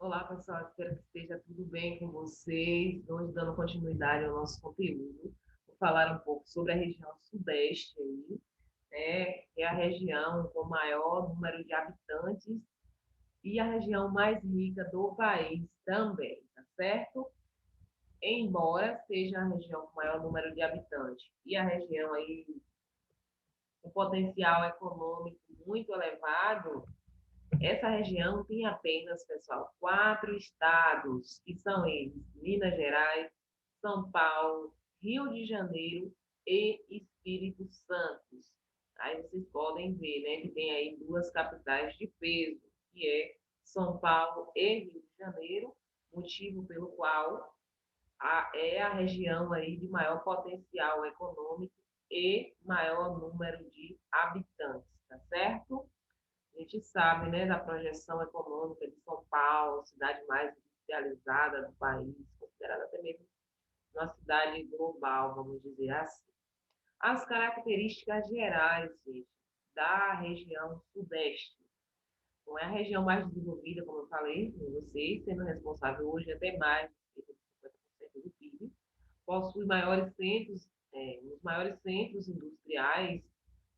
Olá, pessoal, espero que esteja tudo bem com vocês. Hoje, dando continuidade ao nosso conteúdo, vou falar um pouco sobre a região sudeste aí, né, que é a região com maior número de habitantes e a região mais rica do país também, tá certo? Embora seja a região com maior número de habitantes e a região aí com potencial econômico muito elevado, essa região tem apenas, pessoal, 4 estados, que são eles: Minas Gerais, São Paulo, Rio de Janeiro e Espírito Santo. Aí vocês podem ver, né, que tem aí duas capitais de peso, que é São Paulo e Rio de Janeiro, motivo pelo qual é a região aí de maior potencial econômico e maior número de habitantes, tá certo? A gente sabe, né, da projeção econômica de São Paulo, cidade mais industrializada do país, considerada até mesmo uma cidade global, vamos dizer assim. As características gerais, gente, da região sudeste. Não é a região mais desenvolvida, como eu falei com vocês, sendo responsável hoje até mais de 50% do PIB, possui os maiores centros industriais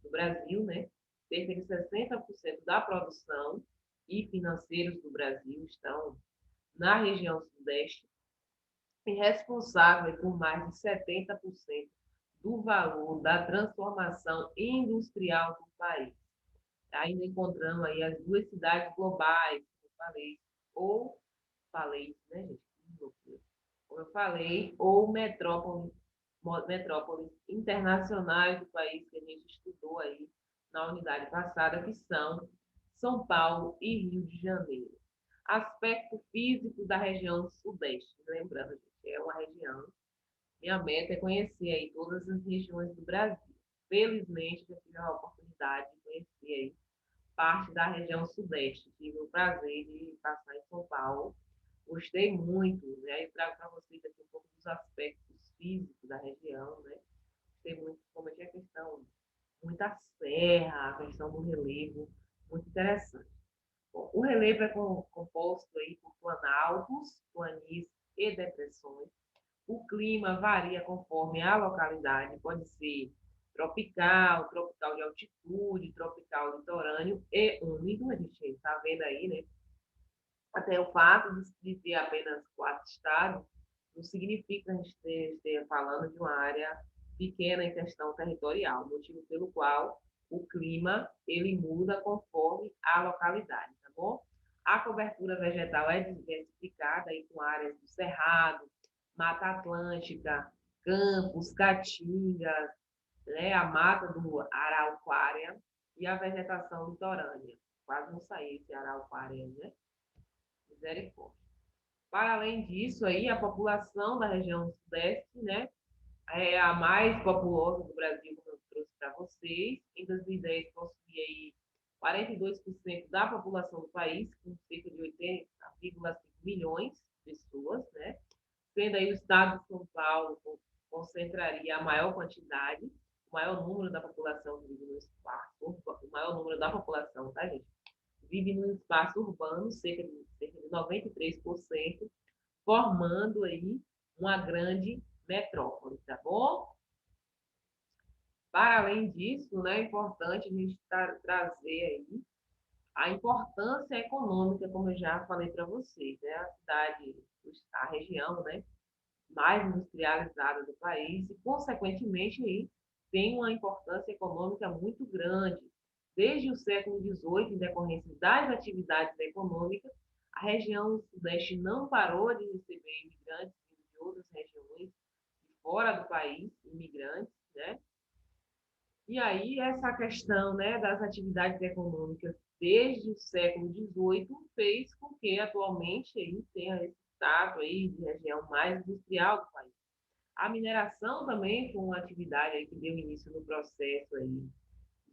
do Brasil, né? Cerca de 60% da produção e financeiros do Brasil estão na região sudeste e responsável por mais de 70% do valor da transformação industrial do país. Ainda encontramos aí as duas cidades globais, como eu falei, ou falei, né, gente? Como eu falei, ou metrópoles internacionais do país que a gente estudou aí na unidade passada, que são São Paulo e Rio de Janeiro. Aspecto físico da região sudeste. Lembrando, gente, é uma região. Minha meta é conhecer aí todas as regiões do Brasil. Felizmente, eu tive a oportunidade de conhecer aí parte da região sudeste. Tive o prazer de passar em São Paulo. Gostei muito, né? E trago para vocês aqui um pouco dos aspectos físicos da região, né? Gostei muito, como é que é a questão, muita serra, a questão do relevo, muito interessante. Bom, o relevo é composto aí por planaltos, planícies e depressões. O clima varia conforme a localidade, pode ser tropical, tropical de altitude, tropical litorâneo e úmido. A gente está vendo aí, né? Até o fato de ter apenas 4 estados não significa que a gente esteja falando de uma área pequena em questão territorial, motivo pelo qual o clima ele muda conforme a localidade, tá bom? A cobertura vegetal é diversificada aí com áreas do cerrado, Mata Atlântica, campos, caatingas, né, a mata do araucária e a vegetação litorânea. Quase não saiu esse araucária, né? Misericórdia. Para além disso, aí, a população da região sudeste, né, é a mais populosa do Brasil, como eu trouxe para vocês. Em 2010, possuía aí 42% da população do país, com cerca de 80,5 milhões de pessoas, né? Sendo aí o estado de São Paulo concentraria a maior quantidade, o maior número da população que vive no espaço, o maior número da população, tá, gente? Vive no espaço urbano, cerca de 93%, formando aí uma grande metrópole, tá bom? Para além disso, né, é importante a gente trazer aí a importância econômica, como eu já falei para vocês, né? A cidade, a região, né, mais industrializada do país e, consequentemente, aí, tem uma importância econômica muito grande. Desde o século XVIII, em decorrência das atividades econômicas, a região sudeste não parou de receber imigrantes de outras regiões de fora do país, imigrantes, né? E aí essa questão, né, das atividades econômicas desde o século XVIII fez com que atualmente aí tenha esse estado aí de região mais industrial do país. A mineração também foi uma atividade aí que deu início no processo aí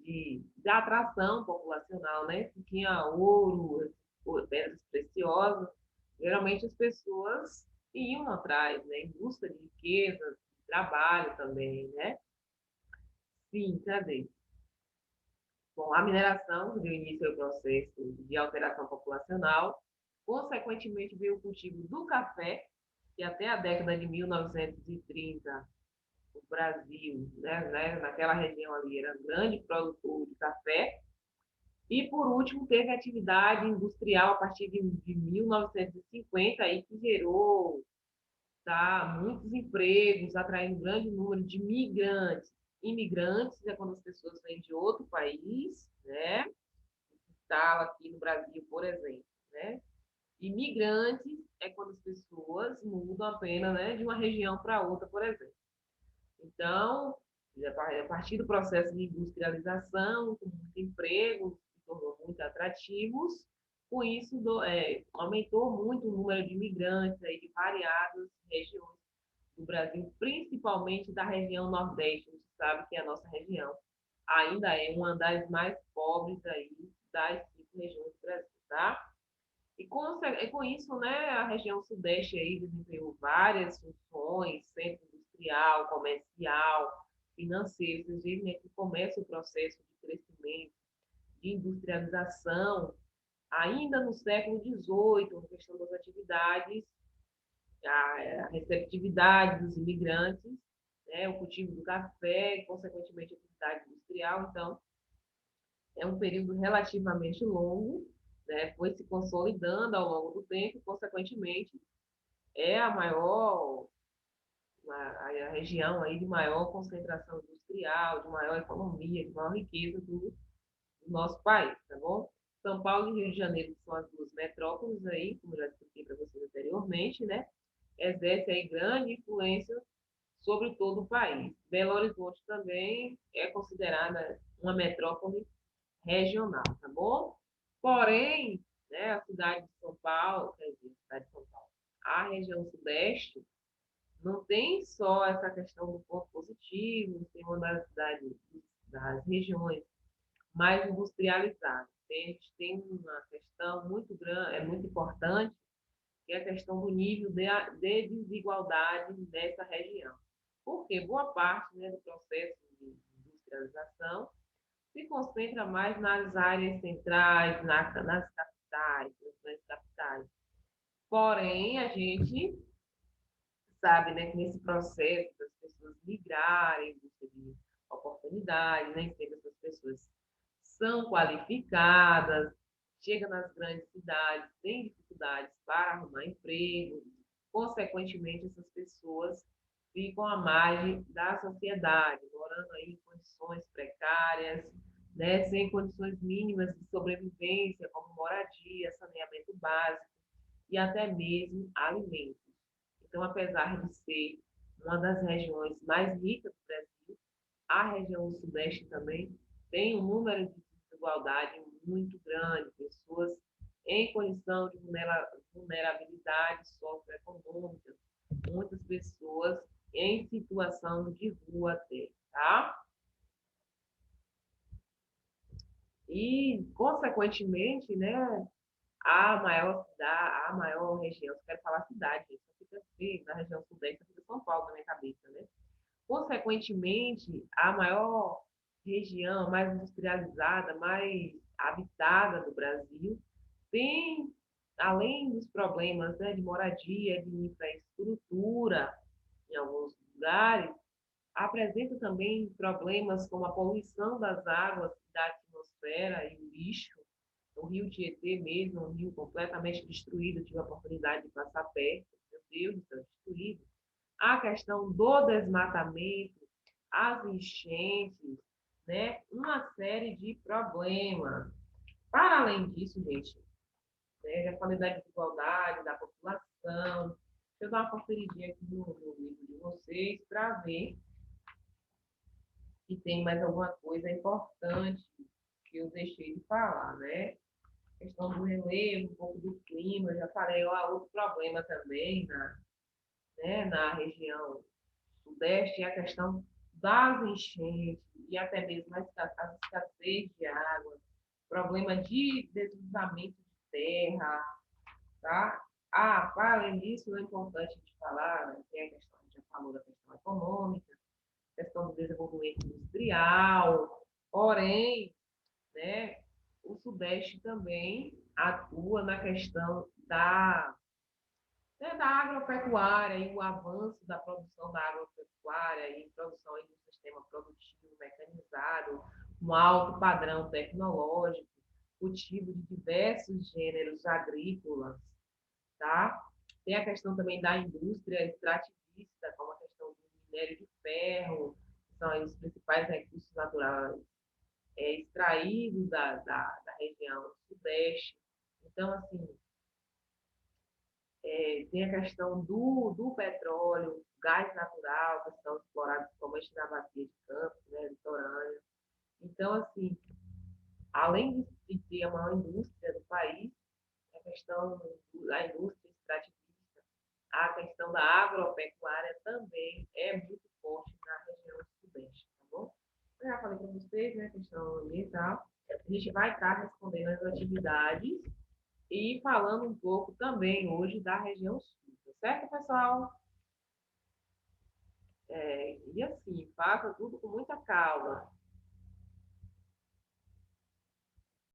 de atração populacional, né? Que tinha ouro, pedras preciosas. Geralmente as pessoas iam atrás, né? Em busca de riquezas, de trabalho também, né? Sim, cadê? Bom, a mineração deu início ao processo de alteração populacional, Consequentemente, veio o cultivo do café, que até a década de 1930, o Brasil, naquela região ali, era um grande produtor de café. E, por último, teve atividade industrial a partir de 1950, aí, que gerou, tá, muitos empregos, atraindo um grande número de migrantes. Imigrantes é quando as pessoas vêm de outro país, né? Instala aqui no Brasil, por exemplo, né? Imigrantes é quando as pessoas mudam apenas, né, de uma região para outra, por exemplo. Então, a partir do processo de industrialização, com muito emprego, se tornou muito atrativos, com isso aumentou muito o número de imigrantes aí de variadas regiões do Brasil, principalmente da região Nordeste. A gente sabe que a nossa região ainda é uma das mais pobres aí das 5 regiões do Brasil, tá? E com isso, né, a região Sudeste aí desempenhou várias funções, centro industrial, comercial, financeiro, inclusive, né, que começa o processo de crescimento, de industrialização, ainda no século XVIII, na questão das atividades, a receptividade dos imigrantes, né, o cultivo do café, e, consequentemente, a atividade industrial. Então, é um período relativamente longo, né, foi se consolidando ao longo do tempo, e, consequentemente, é a região aí de maior concentração industrial, de maior economia, de maior riqueza do nosso país, tá bom? São Paulo e Rio de Janeiro, que são as duas metrópoles aí, como já expliquei para vocês anteriormente, né? Exerce aí grande influência sobre todo o país. Belo Horizonte também é considerada uma metrópole regional, tá bom? Porém, né, a cidade de São Paulo, quer dizer, a cidade de São Paulo, a região sudeste, não tem só essa questão do ponto positivo, tem uma das regiões mais industrializadas. A gente tem uma questão muito grande, é muito importante, que é a questão do nível de desigualdade nessa região. Porque boa parte, né, do processo de industrialização se concentra mais nas áreas centrais, nas capitais, nas grandes capitais. Porém, a gente sabe, né, que nesse processo das pessoas migrarem, busca de oportunidades, nem sempre essas pessoas são qualificadas, chegam nas grandes cidades, têm dificuldades para arrumar emprego, consequentemente, essas pessoas ficam à margem da sociedade, morando aí em condições precárias, né, sem condições mínimas de sobrevivência, como moradia, saneamento básico e até mesmo alimentos. Então, apesar de ser uma das regiões mais ricas do Brasil, a região sudeste também tem um número de desigualdade muito grande, pessoas em condição de vulnerabilidade socioeconômica, muitas pessoas em situação de rua até, tá? E, consequentemente, né, a maior região, eu quero falar cidade, só fica assim, na região sudeste, fica São Paulo na minha cabeça, né? Consequentemente, a maior região mais industrializada, mais habitada do Brasil, tem, além dos problemas, né, de moradia, de infraestrutura em alguns lugares, apresenta também problemas como a poluição das águas da atmosfera e o lixo. O rio Tietê mesmo, um rio completamente destruído, tive a oportunidade de passar perto, meu Deus, está destruído. A questão do desmatamento, as enchentes, né? Uma série de problemas. Para além disso, gente, né? Já falei da desigualdade, da população. Deixa eu dar uma conferidinha aqui no livro de vocês para ver se tem mais alguma coisa importante que eu deixei de falar, né? Questão do relevo, um pouco do clima, eu já falei, ó, outro problema também na região sudeste é a questão das enchentes e até mesmo a escassez de água, problema de deslizamento de terra, tá? Para além disso, é importante a gente falar, né, que é a questão, a gente já falou da questão econômica, questão do desenvolvimento industrial, porém, né, o Sudeste também atua na questão da agropecuária e o avanço da produção da agropecuária e produção em um sistema produtivo mecanizado, um alto padrão tecnológico, cultivo de diversos gêneros agrícolas, tá? Tem a questão também da indústria extrativista, como a questão do minério de ferro, que são aí os principais recursos naturais extraídos da região sudeste. Então, assim, tem a questão do petróleo, gás natural, que são explorados somente na bacia de Campos, né, litorânea. Então, assim, além de ter a maior indústria do país, a questão da indústria extrativista, a questão da agropecuária também é muito forte na região sudeste, tá bom? Eu já falei para vocês, né, a questão ambiental. A gente vai estar respondendo as atividades e falando um pouco também hoje da região sul, tá certo, pessoal? E assim, faça tudo com muita calma.